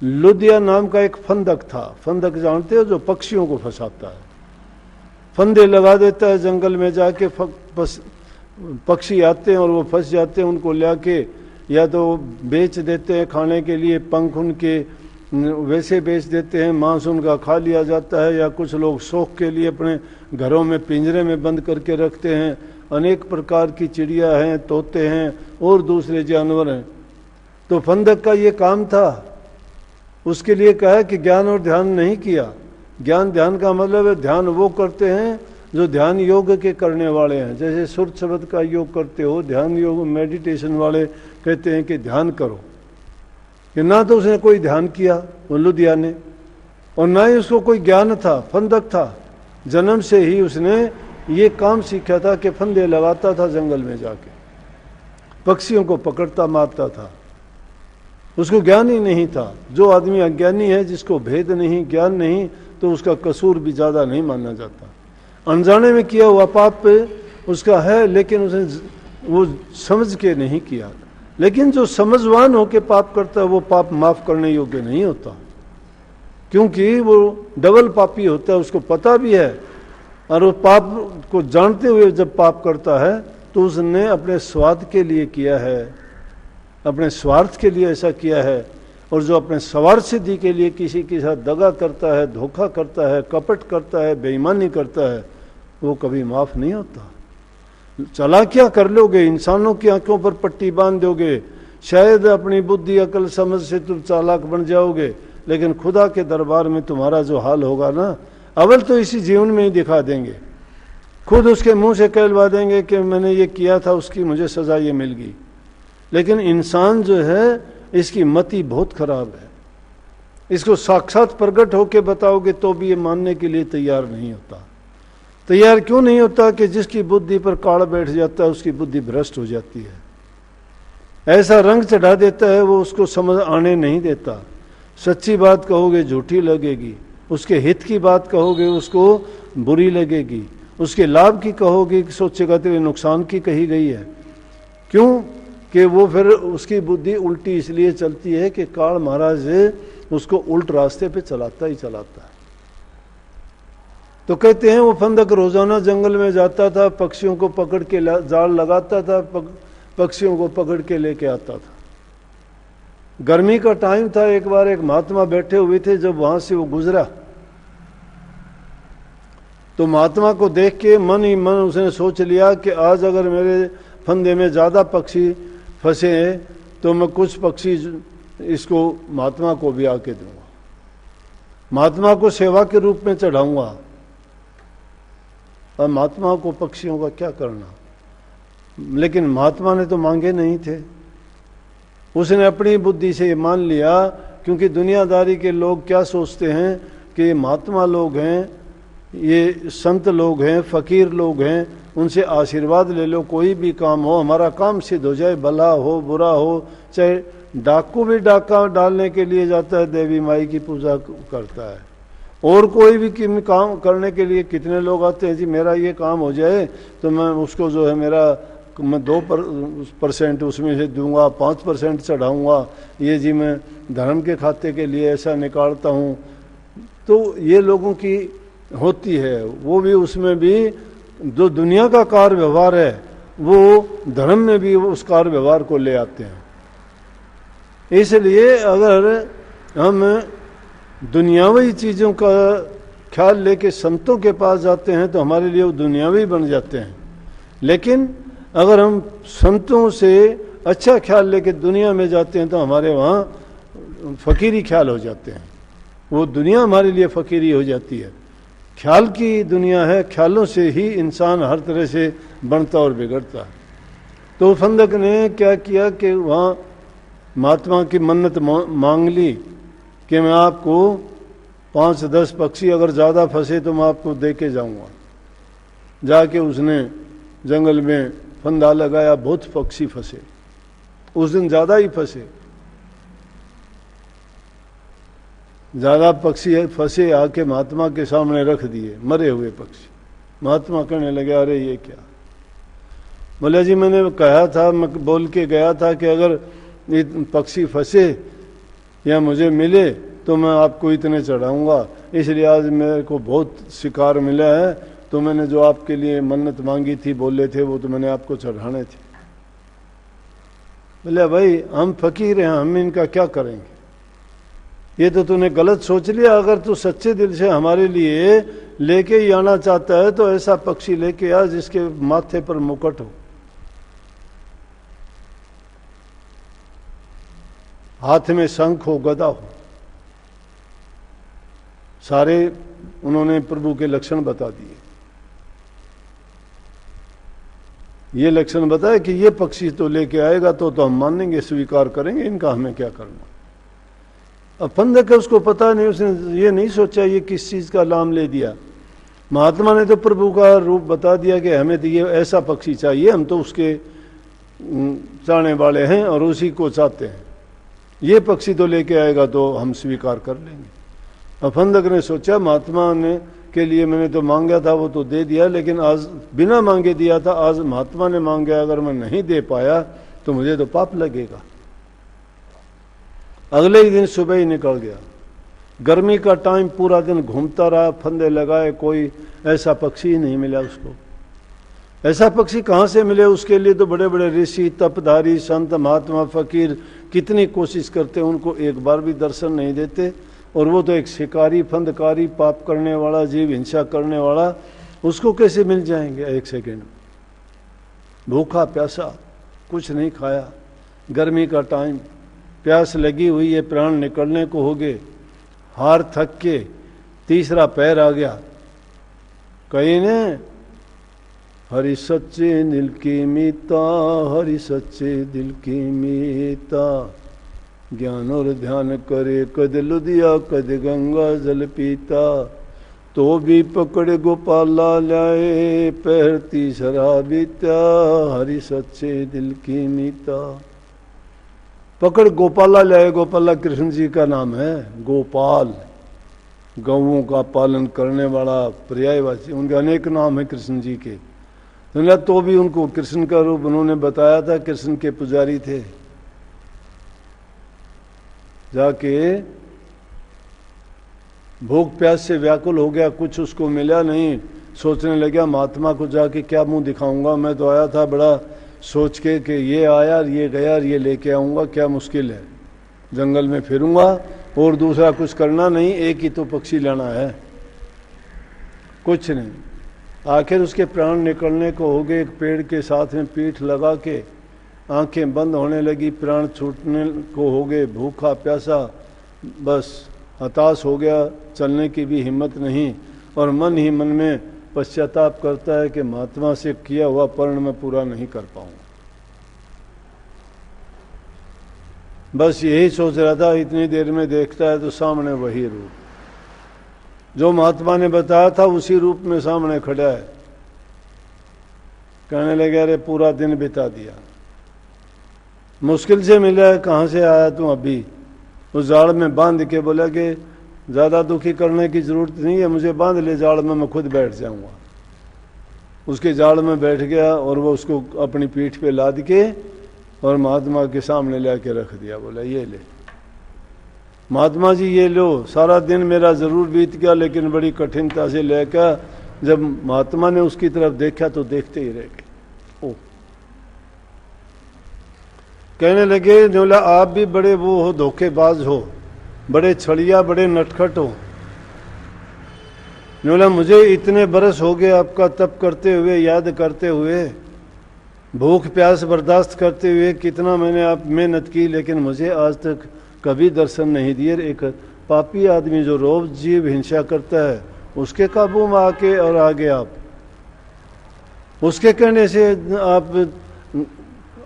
लुदिया नाम का एक फंदक था। फंदक जानते हो, जो पक्षियों को फंसाता है, फंदे लगा देता है जंगल में जाके, पक्षी आते हैं और वो फंस जाते हैं, उनको लाके या तो बेच देते हैं खाने के लिए, पंख उनके वैसे बेच देते हैं, मांस उनका खा लिया जाता है, या कुछ लोग शौक के लिए अपने घरों में पिंजरे में बंद करके रखते हैं। अनेक प्रकार की चिड़िया हैं, तोते हैं और दूसरे जानवर हैं। तो फंदक का ये काम था। उसके लिए कहा कि ज्ञान और ध्यान नहीं किया। ज्ञान ध्यान का मतलब है ध्यान वो करते हैं जो ध्यान योग के करने वाले हैं। जैसे सुर शब्द का योग करते हो, ध्यान योग मेडिटेशन वाले कहते हैं कि ध्यान करो, कि ना तो उसने कोई ध्यान किया वो लुदिया ने, और ना ही उसको कोई ज्ञान था। फंदक था, जन्म से ही उसने ये काम सीखा था कि फंदे लगाता था जंगल में जाके, पक्षियों को पकड़ता मारता था। उसको ज्ञान ही नहीं था। जो आदमी अज्ञानी है, जिसको भेद नहीं, ज्ञान नहीं, तो उसका कसूर भी ज़्यादा नहीं माना जाता। अनजाने में किया हुआ पाप उसका है, लेकिन उसने वो समझ के नहीं किया। लेकिन जो समझवान होकर पाप करता है वो पाप माफ करने योग्य नहीं होता, क्योंकि वो डबल पापी होता है। उसको पता भी है, और वो पाप को जानते हुए जब पाप करता है तो उसने अपने स्वार्थ के लिए किया है, अपने स्वार्थ के लिए ऐसा किया है। और जो अपने स्वार्थ सिद्धि के लिए किसी के साथ दगा करता है, धोखा करता है, कपट करता है, बेईमानी करता है, वो कभी माफ नहीं होता। चला क्या कर लोगे, इंसानों की आंखों पर पट्टी बांध दोगे, शायद अपनी बुद्धि अकल समझ से तुम चालाक बन जाओगे, लेकिन खुदा के दरबार में तुम्हारा जो हाल होगा ना, अव्वल तो इसी जीवन में ही दिखा देंगे। खुद उसके मुंह से कहलवा देंगे कि मैंने ये किया था, उसकी मुझे सजा ये मिल गई। लेकिन इंसान जो है, इसकी मति बहुत खराब है। इसको साक्षात प्रकट होकर बताओगे तो भी ये मानने के लिए तैयार नहीं होता। तैयार क्यों नहीं होता? कि जिसकी बुद्धि पर काड़ बैठ जाता है उसकी बुद्धि भ्रष्ट हो जाती है। ऐसा रंग चढ़ा देता है वो, उसको समझ आने नहीं देता। सच्ची बात कहोगे झूठी लगेगी, उसके हित की बात कहोगे उसको बुरी लगेगी, उसके लाभ की कहोगे सोचेगा तेरे नुकसान की कही गई है। क्यों? कि वो फिर उसकी बुद्धि उल्टी इसलिए चलती है कि काल महाराज उसको उल्ट रास्ते पे चलाता ही चलाता है। तो कहते हैं वो फंदक रोजाना जंगल में जाता था, पक्षियों को पकड़ के जाल लगाता था, पक्षियों को पकड़ के लेके आता था। गर्मी का टाइम था, एक बार एक महात्मा बैठे हुए थे, जब वहां से वो गुजरा तो महात्मा को देख के मन ही मन उसने सोच लिया कि आज अगर मेरे फंदे में ज्यादा पक्षी फंसे हैं तो मैं कुछ पक्षी इसको महात्मा को भी आके दूंगा, महात्मा को सेवा के रूप में चढ़ाऊंगा। और महात्मा को पक्षियों का क्या करना? लेकिन महात्मा ने तो मांगे नहीं थे, उसने अपनी बुद्धि से ये मान लिया। क्योंकि दुनियादारी के लोग क्या सोचते हैं कि महात्मा लोग हैं, ये संत लोग हैं, फकीर लोग हैं, उनसे आशीर्वाद ले लो, कोई भी काम हो हमारा काम सिद्ध हो जाए, भला हो बुरा हो। चाहे डाकू भी डाका डालने के लिए जाता है, देवी माई की पूजा करता है, और कोई भी काम करने के लिए कितने लोग आते हैं, जी मेरा ये काम हो जाए तो मैं उसको जो है मेरा मैं 2% उसमें से दूंगा, 5% चढ़ाऊँगा, ये जी मैं धर्म के खाते के लिए ऐसा निकालता हूँ। तो ये लोगों की होती है, वो भी उसमें भी जो दुनिया का कार्य व्यवहार है वो धर्म में भी उस कार्य व्यवहार को ले आते हैं। इसलिए अगर हम दुनियावी चीज़ों का ख्याल लेके संतों के पास जाते हैं तो हमारे लिए वो दुनियावी बन जाते हैं। लेकिन अगर हम संतों से अच्छा ख्याल लेके दुनिया में जाते हैं तो हमारे वहाँ फकीरी ख्याल हो जाते हैं, वो दुनिया हमारे लिए फकीरी हो जाती है। ख्याल की दुनिया है, ख्यालों से ही इंसान हर तरह से बनता और बिगड़ता है। तो फंदक ने क्या किया कि वहाँ महात्मा की मन्नत मांग ली कि मैं आपको 5-10 पक्षी अगर ज़्यादा फंसे तो मैं आपको दे के जाऊँगा। जाके उसने जंगल में फंदा लगाया, बहुत पक्षी फंसे, उस दिन ज़्यादा ही फंसे, ज़्यादा पक्षी फंसे, आके महात्मा के सामने रख दिए, मरे हुए पक्षी। महात्मा कहने लगे अरे ये क्या? बोले जी मैंने कहा था, मैं बोल के गया था कि अगर ये पक्षी फंसे या मुझे मिले तो मैं आपको इतने चढ़ाऊंगा, इसलिए आज मेरे को बहुत शिकार मिला है, तो मैंने जो आपके लिए मन्नत मांगी थी, बोले थे, वो तो मैंने आपको चढ़ाने थे। बोले भाई हम फकीर हैं, हम इनका क्या करेंगे, ये तो तूने गलत सोच लिया। अगर तू सच्चे दिल से हमारे लिए लेके ही आना चाहता है तो ऐसा पक्षी लेके आ जिसके माथे पर मुकुट हो, हाथ में शंख हो, गदा हो। सारे उन्होंने प्रभु के लक्षण बता दिए। ये लक्षण बताए कि ये पक्षी तो लेके आएगा तो हम मानेंगे, स्वीकार करेंगे, इनका हमें क्या करना। अब फंदक है, उसको पता नहीं, उसने ये नहीं सोचा ये किस चीज का नाम ले दिया। महात्मा ने तो प्रभु का रूप बता दिया कि हमें तो ये ऐसा पक्षी चाहिए, हम तो उसके चाहने वाले हैं और उसी को चाहते हैं, ये पक्षी तो लेके आएगा तो हम स्वीकार कर लेंगे। अब फंदक ने सोचा महात्मा ने के लिए मैंने तो मांगा था, वो तो दे दिया, लेकिन आज बिना मांगे दिया था, आज महात्मा ने मांगा, अगर मैं नहीं दे पाया तो मुझे तो पाप लगेगा। अगले ही दिन सुबह ही निकल गया। गर्मी का टाइम, पूरा दिन घूमता रहा, फंदे लगाए, कोई ऐसा पक्षी ही नहीं मिला उसको। ऐसा पक्षी कहाँ से मिले, उसके लिए तो बड़े बड़े ऋषि, तपधारी, संत, महात्मा, फकीर कितनी कोशिश करते, उनको एक बार भी दर्शन नहीं देते। और वो तो एक शिकारी, फंदकारी, पाप करने वाला, जीव हिंसा करने वाला, उसको कैसे मिल जाएंगे एक सेकेंड। भूखा प्यासा, कुछ नहीं खाया, गर्मी का टाइम, प्यास लगी हुई है, प्राण निकलने को हो गए, हार थक के तीसरा पैर आ गया। कहीं ने हरि सच्चे दिल की मीता, हरि सच्चे दिल की मीता, ज्ञान और ध्यान करे, कद लुधिया कद गंगा जल पीता, तो भी पकड़ गोपाला लाए, पैर तीसरा बीता, हरि सच्चे दिल की मीता। पकड़ गोपाला लाए, गोपाला कृष्ण जी का नाम है, गोपाल, गौओं का पालन करने वाला, पर्यायवाची, उनके अनेक नाम है कृष्ण जी के। तो भी उनको कृष्ण का रूप उन्होंने बताया था, कृष्ण के पुजारी थे। जाके भूख प्यास से व्याकुल हो गया, कुछ उसको मिला नहीं, सोचने लगा महात्मा को जाके क्या मुंह दिखाऊंगा, मैं तो आया था बड़ा सोच के कि ये आया, ये गया, ये लेके आऊंगा, क्या मुश्किल है, जंगल में फिरूंगा और दूसरा कुछ करना नहीं, एक ही तो पक्षी लेना है, कुछ नहीं। आखिर उसके प्राण निकलने को हो गए, एक पेड़ के साथ में पीठ लगा के आंखें बंद होने लगी, प्राण छूटने को हो गए, भूखा प्यासा, बस हताश हो गया, चलने की भी हिम्मत नहीं, और मन ही मन में पश्चाताप करता है कि महात्मा से किया हुआ पर्ण मैं पूरा नहीं कर पाऊंगा। बस यही सोच रहा था, इतनी देर में देखता है तो सामने वही रूप जो महात्मा ने बताया था, उसी रूप में सामने खड़ा है। कहने लगे अरे पूरा दिन बिता दिया, मुश्किल से मिला है, कहाँ से आया तू अभी। उस जाड़ में बांध के बोला कि ज़्यादा दुखी करने की ज़रूरत नहीं है, मुझे बांध ले जाड़ में, मैं खुद बैठ जाऊंगा। उसके जाड़ में बैठ गया और वो उसको अपनी पीठ पे लाद के और महात्मा के सामने ला के रख दिया। बोला ये ले महात्मा जी, ये लो, सारा दिन मेरा ज़रूर बीत गया, लेकिन बड़ी कठिनता से लेकर जब महात्मा ने उसकी तरफ देखा तो देखते ही रह गए। ओ कहने लगे बोला आप भी बड़े वो हो, धोखेबाज हो, बड़े छड़िया, बड़े नटखट हो। बोला मुझे इतने बरस हो गए आपका तप करते हुए, याद करते हुए, भूख प्यास बर्दाश्त करते हुए, कितना मैंने आप मेहनत की, लेकिन मुझे आज तक कभी दर्शन नहीं दिए। एक पापी आदमी जो रोज जीव हिंसा करता है, उसके काबू में आके और आगे आप उसके कहने से आप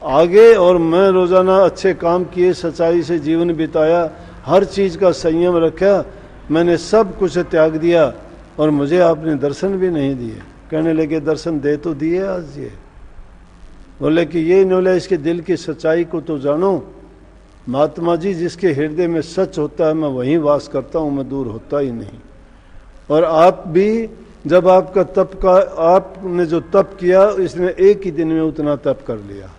आगे, और मैं रोजाना अच्छे काम किए, सच्चाई से जीवन बिताया, हर चीज का संयम रखा, मैंने सब कुछ त्याग दिया और मुझे आपने दर्शन भी नहीं दिए। कहने लगे दर्शन दे तो दिए आज ये। बोले कि ये बोला इसके दिल की सच्चाई को तो जानो महात्मा जी, जिसके हृदय में सच होता है मैं वहीं वास करता हूँ, मैं दूर होता ही नहीं। और आप भी जब आपका तप का, आपने जो तप किया, इसने एक ही दिन में उतना तप कर लिया।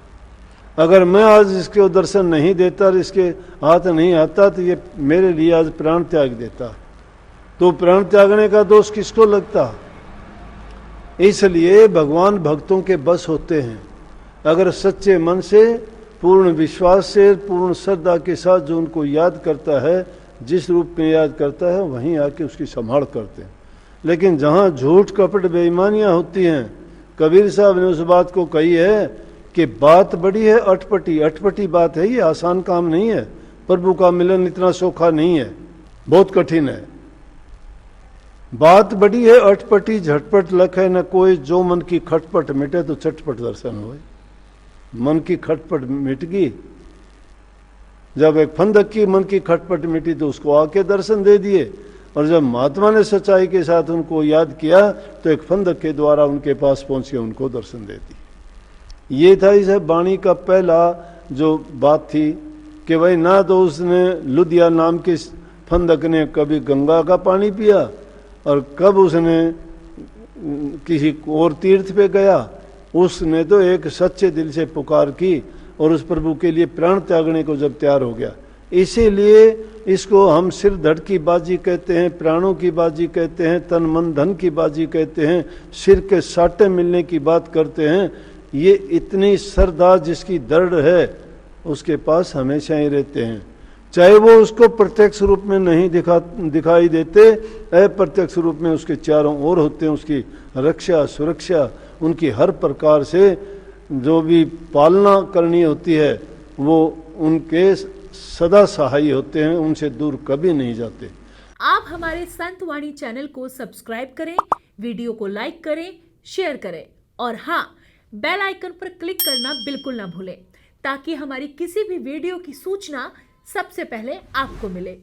अगर मैं आज इसके दर्शन नहीं देता और इसके हाथ नहीं आता तो ये मेरे लिए आज प्राण त्याग देता। तो प्राण त्यागने का दोष किसको लगता? इसलिए भगवान भक्तों के बस होते हैं। अगर सच्चे मन से, पूर्ण विश्वास से, पूर्ण श्रद्धा के साथ जो उनको याद करता है, जिस रूप में याद करता है, वहीं आके उसकी संभाल करते हैं। लेकिन जहाँ झूठ कपट बेईमानियां होती हैं, कबीर साहब ने उस बात को कही है कि बात बड़ी है अटपटी। अटपटी बात है, ये आसान काम नहीं है। प्रभु का मिलन इतना सौखा नहीं है, बहुत कठिन है। बात बड़ी है अटपटी, झटपट लख है न कोई, जो मन की खटपट मिटे तो चटपट दर्शन होए। मन की खटपट मिट गई, जब एक फंदक की मन की खटपट मिटी तो उसको आके दर्शन दे दिए, और जब महात्मा ने सच्चाई के साथ उनको याद किया तो एक फंदक के द्वारा उनके पास पहुंच के उनको दर्शन दे दी। ये था इस वाणी का पहला जो बात थी कि भाई ना तो उसने लुधिया नाम के फंदक ने कभी गंगा का पानी पिया और कब उसने किसी और तीर्थ पे गया। उसने तो एक सच्चे दिल से पुकार की और उस प्रभु के लिए प्राण त्यागने को जब तैयार हो गया। इसीलिए इसको हम सिर धड़ की बाजी कहते हैं, प्राणों की बाजी कहते हैं, तन मन धन की बाजी कहते हैं, सिर के साटे मिलने की बात करते हैं। ये इतनी श्रद्धा जिसकी दृढ़ है उसके पास हमेशा ही रहते हैं, चाहे वो उसको प्रत्यक्ष रूप में नहीं दिखाई देते, अप्रत्यक्ष रूप में उसके चारों ओर होते हैं। उसकी रक्षा सुरक्षा, उनकी हर प्रकार से जो भी पालना करनी होती है वो उनके सदा सहाय होते हैं, उनसे दूर कभी नहीं जाते। आप हमारे संत वाणी चैनल को सब्सक्राइब करें, वीडियो को लाइक करें, शेयर करें और हाँ, बेल आइकन पर क्लिक करना बिल्कुल ना भूलें ताकि हमारी किसी भी वीडियो की सूचना सबसे पहले आपको मिले।